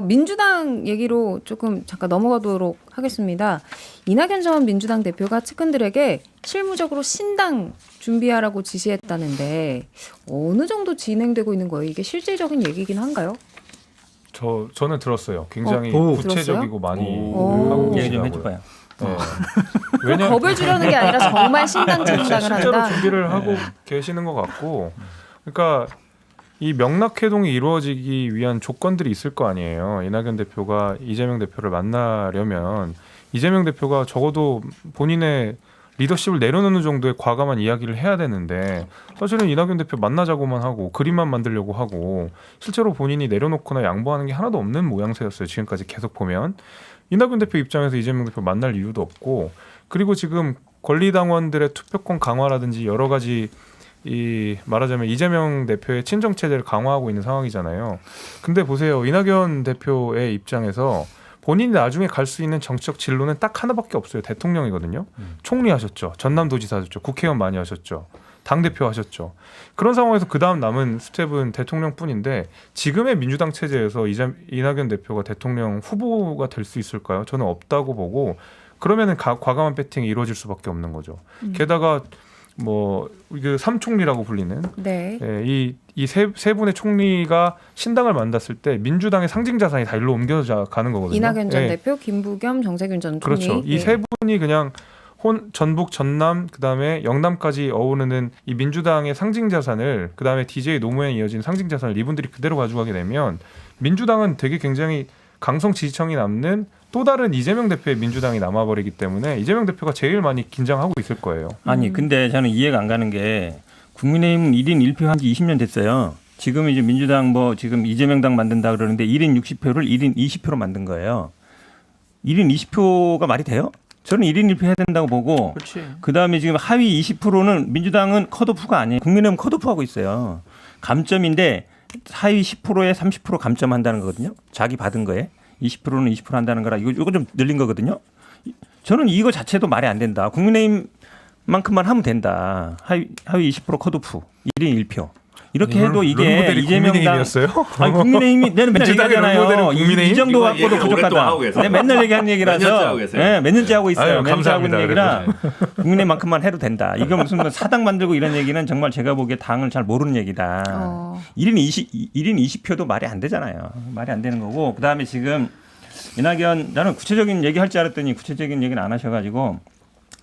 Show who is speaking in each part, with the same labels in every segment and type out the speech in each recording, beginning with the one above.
Speaker 1: 민주당 얘기로 조금 잠깐 넘어가도록 하겠습니다. 이낙연 전 민주당 대표가 측근들에게 실무적으로 신당 준비하라고 지시했다는데 어느 정도 진행되고 있는 거예요? 이게 실질적인 얘기긴 한가요?
Speaker 2: 저는 들었어요. 굉장히
Speaker 1: 들었어요?
Speaker 2: 구체적이고 많이 하고
Speaker 3: 얘기 좀
Speaker 2: 계시더라고요.
Speaker 3: 해줘봐요.
Speaker 2: 네. 왜냐
Speaker 1: 겁을 주려는 게 아니라 정말 신당 창당을
Speaker 2: 실제로
Speaker 1: 한다.
Speaker 2: 준비를 하고 계시는 것 같고, 그러니까 이 명락회동이 이루어지기 위한 조건들이 있을 거 아니에요. 이낙연 대표가 이재명 대표를 만나려면 이재명 대표가 적어도 본인의 리더십을 내려놓는 정도의 과감한 이야기를 해야 되는데, 사실은 이낙연 대표 만나자고만 하고 그림만 만들려고 하고 실제로 본인이 내려놓거나 양보하는 게 하나도 없는 모양새였어요. 지금까지 계속 보면 이낙연 대표 입장에서 이재명 대표 만날 이유도 없고, 그리고 지금 권리당원들의 투표권 강화라든지 여러 가지 이 말하자면 이재명 대표의 친정 체제를 강화하고 있는 상황이잖아요. 근데 보세요, 이낙연 대표의 입장에서 본인이 나중에 갈 수 있는 정치적 진로는 딱 하나밖에 없어요. 대통령이거든요. 총리 하셨죠. 전남도지사 하셨죠. 국회의원 많이 하셨죠. 당대표 하셨죠. 그런 상황에서 그 다음 남은 스텝은 대통령뿐인데, 지금의 민주당 체제에서 이낙연 대표가 대통령 후보가 될 수 있을까요? 저는 없다고 보고, 그러면은 과감한 배팅이 이루어질 수밖에 없는 거죠. 게다가 뭐 그 삼총리라고 불리는
Speaker 1: 네.
Speaker 2: 이 세 분의 총리가 신당을 만났을 때 민주당의 상징 자산이 다 일로 옮겨져 가는 거거든요.
Speaker 1: 이낙연 전
Speaker 2: 예.
Speaker 1: 대표, 김부겸, 정세균 전 총리.
Speaker 2: 그렇죠. 이 세 분이 그냥 전북, 전남, 그다음에 영남까지 어우르는 이 민주당의 상징 자산을, 그다음에 DJ 노무현에 이어진 상징 자산을 이분들이 그대로 가져가게 되면 민주당은 되게 굉장히 강성 지지층이 남는 또 다른 이재명 대표의 민주당이 남아버리기 때문에 이재명 대표가 제일 많이 긴장하고 있을 거예요.
Speaker 3: 아니 근데 저는 이해가 안 가는 게 국민의힘 1인 1표 한 지 20년 됐어요. 지금 이제 민주당 뭐 지금 이재명당 만든다 그러는데 1인 60표를 1인 20표로 만든 거예요. 1인 20표가 말이 돼요? 저는 1인 1표 해야 된다고 보고, 그다음에 지금 하위 20%는 민주당은 컷오프가 아니에요. 국민의힘 컷오프하고 있어요. 감점인데 하위 10%에 30% 감점한다는 거거든요. 자기 받은 거에 20%는 20% 한다는 거라 이거 좀 늘린 거거든요. 저는 이거 자체도 말이 안 된다. 국민의힘만큼만 하면 된다. 하위 20% 컷오프 1인 1표. 이렇게 해도 이게 이재명당 아니 국민의힘이 내가 맨날 얘기하잖아요. 이 정도 갖고도 부족하다. 내가 맨날 얘기하는 얘기라서 몇 년째 하고 있어요.
Speaker 2: 아유, 감사합니다.
Speaker 3: 하고 있는 얘기라 국민의힘만큼만 해도 된다. 이거 무슨 사당 만들고 이런 얘기는 정말 제가 보기에 당을 잘 모르는 얘기다. 1인 20표도 말이 안 되잖아요. 말이 안 되는 거고, 그다음에 지금 이낙연, 나는 구체적인 얘기 할 줄 알았더니 구체적인 얘기는 안 하셔가지고,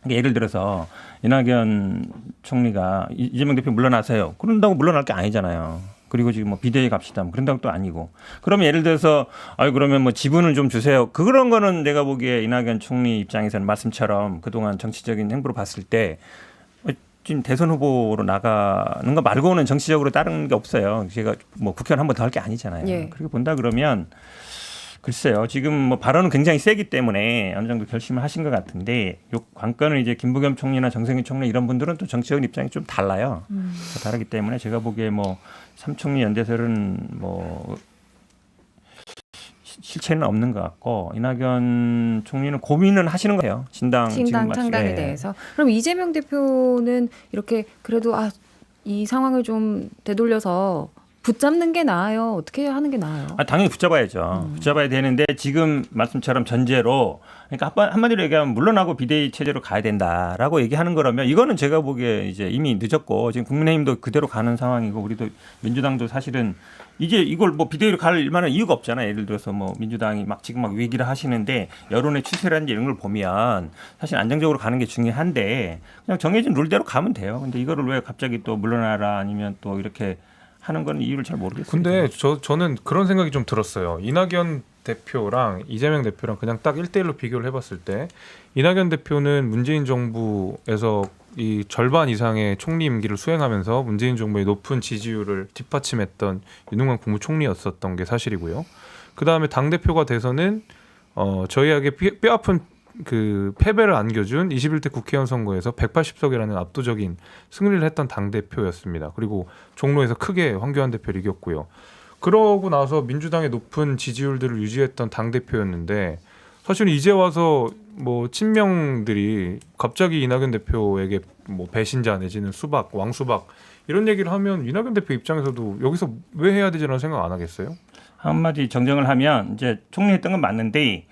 Speaker 3: 예를 들어서 이낙연 총리가 이재명 대표 물러나세요. 그런다고 물러날 게 아니잖아요. 그리고 지금 뭐 비대위 갑시다. 뭐 그런다고 또 아니고. 그러면 예를 들어서 그러면 뭐 지분을 좀 주세요. 그런 거는 내가 보기에 이낙연 총리 입장에서는 말씀처럼 그동안 정치적인 행보로 봤을 때 지금 대선 후보로 나가는 거 말고는 정치적으로 다른 게 없어요. 제가 뭐 국회의원 한 번 더 할 게 아니잖아요.
Speaker 1: 예.
Speaker 3: 그렇게 본다 그러면 글쎄요. 지금 뭐 발언은 굉장히 세기 때문에 어느 정도 결심을 하신 것 같은데, 요 관건을 이제 김부겸 총리나 정세균 총리 이런 분들은 또 정치적인 입장이 좀 달라요. 다르기 때문에 제가 보기에 뭐 삼총리 연대설은 뭐 실체는 없는 것 같고, 이낙연 총리는 고민은 하시는 거예요. 신당
Speaker 1: 창당에 대해서. 그럼 이재명 대표는 이렇게 그래도 이 상황을 좀 되돌려서 붙잡는 게 나아요? 어떻게 하는 게 나아요?
Speaker 3: 당연히 붙잡아야죠. 붙잡아야 되는데 지금 말씀처럼 전제로, 그러니까 한마디로 얘기하면 물러나고 비대위 체제로 가야 된다라고 얘기하는 거라면, 이거는 제가 보기에 이제 이미 늦었고, 지금 국민의힘도 그대로 가는 상황이고, 우리도 민주당도 사실은 이제 이걸 뭐 비대위로 갈 만한 이유가 없잖아요. 예를 들어서 뭐 민주당이 지금 위기를 하시는데 여론의 추세라든지 이런 걸 보면 사실 안정적으로 가는 게 중요한데 그냥 정해진 룰대로 가면 돼요. 근데 이거를 왜 갑자기 또 물러나라 아니면 또 이렇게 하는 건 이유를 잘 모르겠어요.
Speaker 2: 근데 저는 그런 생각이 좀 들었어요. 이낙연 대표랑 이재명 대표랑 그냥 딱 1대1로 비교를 해봤을 때, 이낙연 대표는 문재인 정부에서 이 절반 이상의 총리 임기를 수행하면서 문재인 정부의 높은 지지율을 뒷받침했던 윤핵관 국무총리였었던 게 사실이고요. 그 다음에 당 대표가 돼서는 저희에게 뼈아픈 그 패배를 안겨준 21대 국회의원 선거에서 180석이라는 압도적인 승리를 했던 당 대표였습니다. 그리고 종로에서 크게 황교안 대표를 이겼고요. 그러고 나서 민주당의 높은 지지율들을 유지했던 당 대표였는데, 사실은 이제 와서 뭐 친명들이 갑자기 이낙연 대표에게 뭐 배신자 내지는 수박, 왕수박 이런 얘기를 하면 이낙연 대표 입장에서도 여기서 왜 해야 되지라는 생각 안 하겠어요?
Speaker 3: 한마디 정정을 하면 이제 총리했던 건 맞는데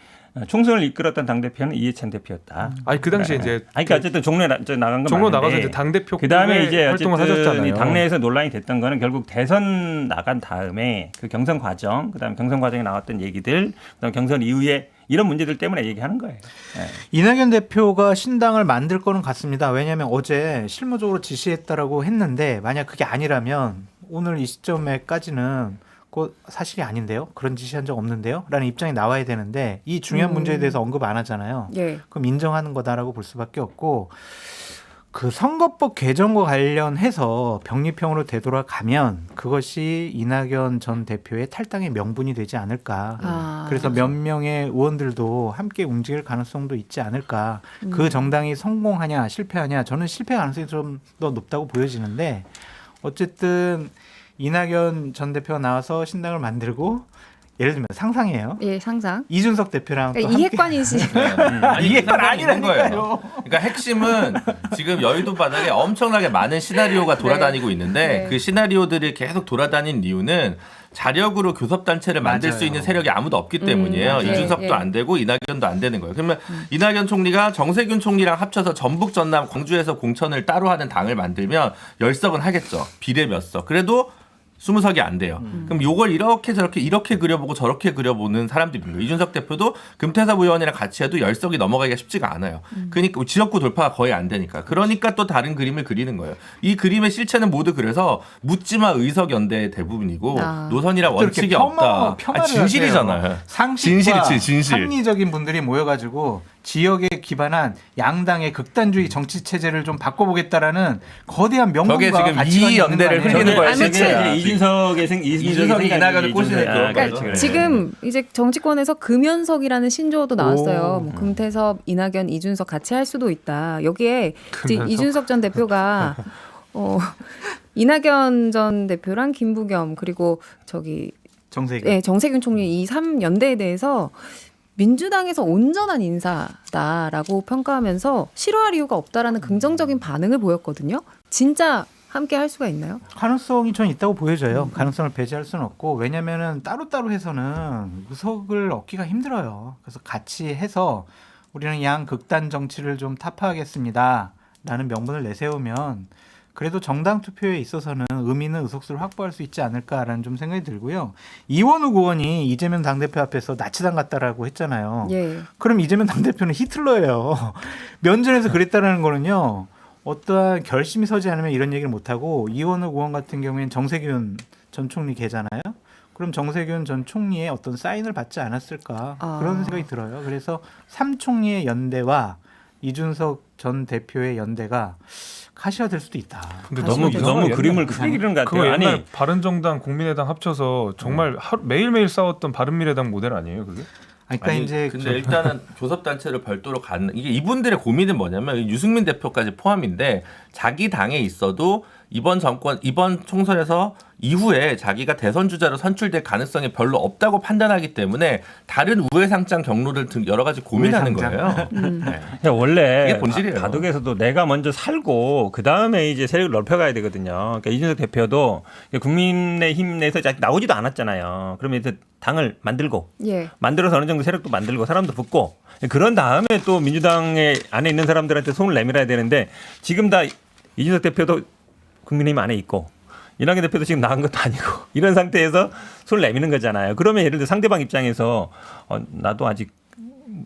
Speaker 3: 총선을 이끌었던 당 대표는 이해찬 대표였다.
Speaker 2: 아니 그 당시에 이제
Speaker 3: 아니, 그러니까 어쨌든 종로에 나간 건
Speaker 2: 종로
Speaker 3: 맞는데
Speaker 2: 나가서 이제 당 대표
Speaker 3: 그다음에 이제
Speaker 2: 활동을
Speaker 3: 어쨌든
Speaker 2: 하셨잖아요.
Speaker 3: 이 당내에서 논란이 됐던 거는 결국 대선 나간 다음에 그 경선 과정, 그다음에 경선 과정에 나왔던 얘기들, 그다음 경선 이후에 이런 문제들 때문에 얘기하는 거예요. 예.
Speaker 4: 이낙연 대표가 신당을 만들 거는 같습니다. 왜냐하면 어제 실무적으로 지시했다라고 했는데 만약 그게 아니라면 오늘 이 시점에까지는 그 사실이 아닌데요. 그런 지시한 적 없는데요. 라는 입장이 나와야 되는데 이 중요한 문제에 대해서 언급 안 하잖아요.
Speaker 1: 예.
Speaker 4: 그럼 인정하는 거다라고 볼 수밖에 없고 그 선거법 개정과 관련해서 병립형으로 되돌아가면 그것이 이낙연 전 대표의 탈당의 명분이 되지 않을까. 그래서 몇 명의 의원들도 함께 움직일 가능성도 있지 않을까. 그 정당이 성공하냐 실패하냐 저는 실패 가능성이 좀 더 높다고 보여지는데 어쨌든 이낙연 전 대표가 나와서 신당을 만들고 예를 들면 상상이에요.
Speaker 1: 예, 상상.
Speaker 4: 이준석 대표랑 또
Speaker 1: 그러니까
Speaker 4: 함께
Speaker 1: 이해관이시.
Speaker 5: 아니,
Speaker 4: 이게
Speaker 5: 그 상상이 있는
Speaker 4: 아니라니까요.
Speaker 5: 거예요. 그러니까 핵심은 지금 여의도 바닥에 엄청나게 많은 시나리오가 돌아다니고 있는데
Speaker 1: 네.
Speaker 5: 그 시나리오들이 계속 돌아다닌 이유는 자력으로 교섭단체를 만들
Speaker 4: 맞아요.
Speaker 5: 수 있는 세력이 아무도 없기 때문이에요.
Speaker 1: 맞아요.
Speaker 5: 이준석도
Speaker 1: 예.
Speaker 5: 안 되고 이낙연도 안 되는 거예요. 그러면 이낙연 총리가 정세균 총리랑 합쳐서 전북 전남 광주에서 공천을 따로 하는 당을 만들면 10석은 하겠죠. 비례 몇 석. 그래도 20석이 안 돼요. 그럼 요걸 이렇게 저렇게 이렇게 그려보고 저렇게 그려보는 사람들이 있는 거예요. 이준석 대표도 금태섭 의원이랑 같이 해도 10석이 넘어가기가 쉽지가 않아요. 그러니까 지역구 돌파가 거의 안 되니까. 그러니까 또 다른 그림을 그리는 거예요. 이 그림의 실체는 모두 그래서 묻지마 의석연대의 대부분이고 노선이랑 원칙이 없다. 진실이잖아요.
Speaker 4: 상식과
Speaker 5: 진실이지, 진실.
Speaker 4: 합리적인 분들이 모여가지고 지역에 기반한 양당의 극단주의 정치 체제를 좀 바꿔보겠다라는 거대한 명분과
Speaker 5: 저게 지금
Speaker 4: 가치관이
Speaker 5: 이 연대를
Speaker 4: 있는 거
Speaker 5: 흘리는
Speaker 4: 아니에요?
Speaker 5: 거예요.
Speaker 1: 아무튼
Speaker 5: 지금. 이준석이 이낙연을 꼬시는 그런
Speaker 1: 그러니까
Speaker 5: 거죠.
Speaker 1: 지금 이제 정치권에서 금연석이라는 신조어도 나왔어요.
Speaker 4: 오.
Speaker 1: 뭐 금태섭, 이낙연, 이준석 같이 할 수도 있다. 여기에 이제
Speaker 2: 금연석?
Speaker 1: 이준석 전 대표가 이낙연 전 대표랑 김부겸 그리고 저기
Speaker 4: 정세균.
Speaker 1: 예, 정세균 총리 이 3연대에 대해서 민주당에서 온전한 인사다라고 평가하면서 싫어할 이유가 없다라는 긍정적인 반응을 보였거든요. 진짜 함께 할 수가 있나요?
Speaker 4: 가능성이 전 있다고 보여져요. 가능성을 배제할 수는 없고 왜냐면은 따로따로 해서는 의석을 얻기가 힘들어요. 그래서 같이 해서 우리는 양 극단 정치를 좀 타파하겠습니다. 라는 명분을 내세우면 그래도 정당 투표에 있어서는 의미 있는 의석수를 확보할 수 있지 않을까라는 좀 생각이 들고요. 이원욱 의원이 이재명 당대표 앞에서 나치당 같다라고 했잖아요.
Speaker 1: 예.
Speaker 4: 그럼 이재명 당대표는 히틀러예요. 면전에서 그랬다라는 거는요. 어떠한 결심이 서지 않으면 이런 얘기를 못하고 이원욱 의원 같은 경우에는 정세균 전 총리 계잖아요. 그럼 정세균 전 총리의 어떤 사인을 받지 않았을까 그런 생각이 들어요. 그래서 3총리의 연대와 이준석 전 대표의 연대가 가시가 될 수도 있다.
Speaker 2: 근데
Speaker 3: 너무
Speaker 2: 옛날-
Speaker 3: 그림을 크게 그리는 것
Speaker 2: 그거
Speaker 3: 같아요.
Speaker 2: 옛날
Speaker 3: 아니
Speaker 2: 바른정당 국민의당 합쳐서 정말 매일매일 싸웠던 바른미래당 모델 아니에요 그게?
Speaker 4: 그러니까
Speaker 5: 아니,
Speaker 4: 이제
Speaker 5: 근데 일단은 교섭단체를 별도로 갖는 이게 이분들의 고민은 뭐냐면 유승민 대표까지 포함인데 자기 당에 있어도 이번 총선에서 이후에 자기가 대선 주자로 선출될 가능성이 별로 없다고 판단하기 때문에 다른 우회상장 경로를 등 여러 가지 고민하는
Speaker 4: 우회상장.
Speaker 5: 거예요. 네.
Speaker 3: 그러니까 원래
Speaker 5: 이게 본질이에요.
Speaker 3: 바둑에서도 내가 먼저 살고 그 다음에 이제 세력을 넓혀가야 되거든요. 그러니까 이준석 대표도 국민의힘 내에서 아직 나오지도 않았잖아요. 그러면 이제 당을 만들고
Speaker 1: 예.
Speaker 3: 만들어서 어느 정도 세력도 만들고 사람도 붙고 그런 다음에 또 민주당에 안에 있는 사람들한테 손을 내밀어야 되는데 지금 다 이준석 대표도 국민의힘 안에 있고 이낙연 대표도 지금 나간 것도 아니고 이런 상태에서 손을 내미는 거잖아요. 그러면 예를 들어 상대방 입장에서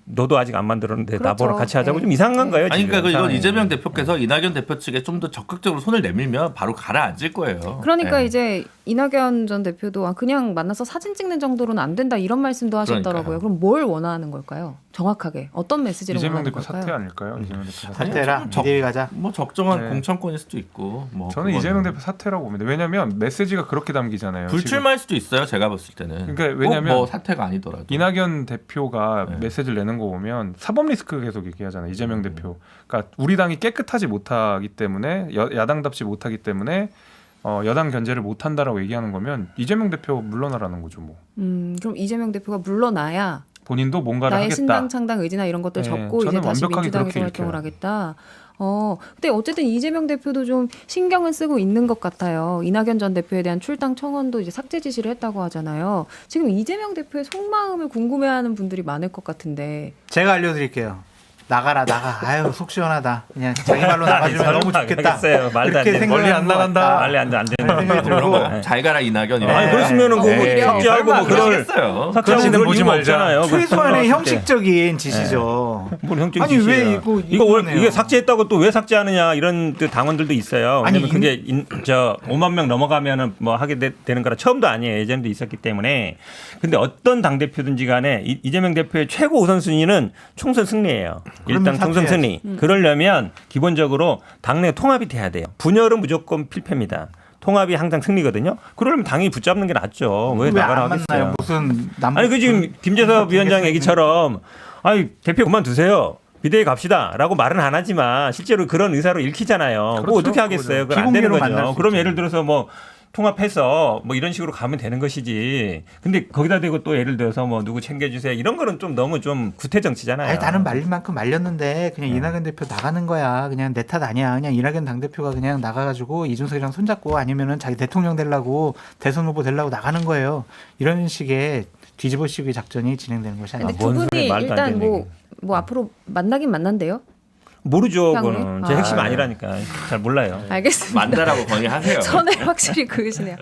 Speaker 3: 너도 아직 안 만들었는데
Speaker 1: 그렇죠.
Speaker 3: 나보러 같이 하자고
Speaker 1: 네.
Speaker 3: 좀 이상한 거예요.
Speaker 5: 아니
Speaker 3: 지금
Speaker 5: 그러니까 이건
Speaker 3: 상황이.
Speaker 5: 이재명 대표께서 이낙연 대표 측에 좀 더 적극적으로 손을 내밀면 바로 가라앉을 거예요.
Speaker 1: 그러니까
Speaker 5: 네.
Speaker 1: 이제 이낙연 전 대표도 그냥 만나서 사진 찍는 정도로는 안 된다 이런 말씀도 하셨더라고요.
Speaker 5: 그러니까요.
Speaker 1: 그럼 뭘 원하는 걸까요? 정확하게 어떤 메시지를
Speaker 2: 이재명
Speaker 1: 원하는
Speaker 2: 대표
Speaker 1: 걸까요?
Speaker 2: 사퇴 아닐까요? 이재명 대표 사퇴.
Speaker 4: 사태라
Speaker 5: 적-
Speaker 4: 미래위 가자.
Speaker 5: 뭐 적정한
Speaker 2: 네.
Speaker 5: 공천권일 수도 있고 뭐
Speaker 2: 저는
Speaker 5: 그거는
Speaker 2: 이재명 대표 사퇴라고 봅니다. 왜냐하면 메시지가 그렇게 담기잖아요. 지금.
Speaker 5: 불출마할 수도 있어요. 제가 봤을 때는.
Speaker 2: 그러니까 왜냐면
Speaker 5: 뭐 사태가 아니더라도.
Speaker 2: 이낙연 대표가
Speaker 5: 네.
Speaker 2: 메시지를 내는 거 보면 사법 리스크 계속 얘기하잖아요. 이재명 대표. 그러니까 우리 당이 깨끗하지 못하기 때문에 야당답지 못하기 때문에 여당 견제를 못한다라고 얘기하는 거면 이재명 대표 물러나라는 거죠. 뭐
Speaker 1: 그럼 이재명 대표가 물러나야
Speaker 2: 본인도 뭔가를
Speaker 1: 나의
Speaker 2: 하겠다.
Speaker 1: 신당 창당 의지나 이런 것들
Speaker 2: 네,
Speaker 1: 적고 이제
Speaker 2: 저는
Speaker 1: 다시
Speaker 2: 완벽하게
Speaker 1: 민주당에서
Speaker 2: 그렇게
Speaker 1: 활동을
Speaker 2: 읽혀요.
Speaker 1: 하겠다. 근데 어쨌든 이재명 대표도 좀 신경을 쓰고 있는 것 같아요. 이낙연 전 대표에 대한 출당 청원도 이제 삭제 지시를 했다고 하잖아요. 지금 이재명 대표의 속마음을 궁금해하는 분들이 많을 것 같은데.
Speaker 4: 제가 알려드릴게요. 나가라 나가. 아유 속 시원하다. 그냥 자기 말로 나가주면 너무 좋겠다.
Speaker 3: 알겠어요. 말도 안
Speaker 4: 그렇게
Speaker 3: 돼.
Speaker 4: 생각하는
Speaker 2: 멀리 안
Speaker 4: 것
Speaker 2: 나간다.
Speaker 4: 같다.
Speaker 3: 말이 안 돼, 안 되는
Speaker 4: 그런 생각이
Speaker 3: 거예요.
Speaker 4: 들고.
Speaker 5: 그런 거 잘 가라 이낙연 이런
Speaker 3: 아니
Speaker 5: 거.
Speaker 3: 그랬으면은 그거
Speaker 4: 네.
Speaker 3: 삭제하고 뭐 그럴
Speaker 5: 그러시겠어요.
Speaker 3: 삭제하고
Speaker 2: 그러시는
Speaker 3: 그럴
Speaker 2: 보지
Speaker 3: 이유가
Speaker 2: 말자.
Speaker 3: 없잖아요.
Speaker 4: 최소한의
Speaker 3: 그거
Speaker 4: 형식적인 지시죠.
Speaker 3: 뭘 형적인
Speaker 4: 아니, 왜
Speaker 3: 지시예요.
Speaker 4: 이거
Speaker 3: 원- 이게 삭제했다고 또 왜 삭제하느냐 이런 그 당원들도 있어요.
Speaker 4: 아니,
Speaker 3: 왜냐면 그게 5만 명 넘어가면은 뭐 하게 되는 거라 처음도 아니에요. 예전에도 있었기 때문에. 근데 어떤 당 대표든지 간에 이재명 대표의 최고 우선순위는 총선 승리예요.
Speaker 4: 그러면
Speaker 3: 일단 총선 승리. 그러려면 기본적으로 당내 통합이 돼야 돼요. 분열은 무조건 필패입니다. 통합이 항상 승리거든요. 그러려면 당이 붙잡는 게 낫죠. 왜 나가라
Speaker 4: 왜안
Speaker 3: 하겠어요.
Speaker 4: 만나요? 무슨 남
Speaker 3: 아니 그 지금 김재섭 위원장 얘기처럼 아니 대표 그만두세요. 비대위 갑시다라고 말은 안 하지만 실제로 그런 의사로 읽히잖아요. 그거
Speaker 2: 그렇죠.
Speaker 3: 어떻게 하겠어요? 그건 안 되는
Speaker 4: 비공개로 만날
Speaker 3: 거죠.
Speaker 4: 수
Speaker 3: 그럼
Speaker 4: 있죠.
Speaker 3: 예를 들어서 뭐 통합해서 뭐 이런 식으로 가면 되는 것이지. 근데 거기다 대고 또 예를 들어서 뭐 누구 챙겨주세요 이런 거는 좀 너무 좀 구태 정치잖아요.
Speaker 4: 아니 나는 말릴 만큼 말렸는데 그냥 이낙연 대표 나가는 거야. 그냥 내 탓 아니야. 그냥 이낙연 당대표가 그냥 나가가지고 이준석이랑 손잡고 아니면은 자기 대통령 되려고 대선 후보 되려고 나가는 거예요. 이런 식의 뒤집어씌우기 작전이 진행되는 것이
Speaker 1: 근데
Speaker 4: 아니에요.
Speaker 1: 두
Speaker 3: 뭔
Speaker 1: 분이
Speaker 3: 소리야, 말도 안
Speaker 1: 일단
Speaker 3: 되는
Speaker 1: 뭐 앞으로 만나긴 만난대요.
Speaker 3: 모르죠.
Speaker 1: 향후에?
Speaker 3: 그거는 제 핵심
Speaker 1: 아.
Speaker 3: 아니라니까 잘 몰라요.
Speaker 1: 알겠습니다.
Speaker 5: 만다라고 건의하세요.
Speaker 1: 선을 확실히 그으시네요.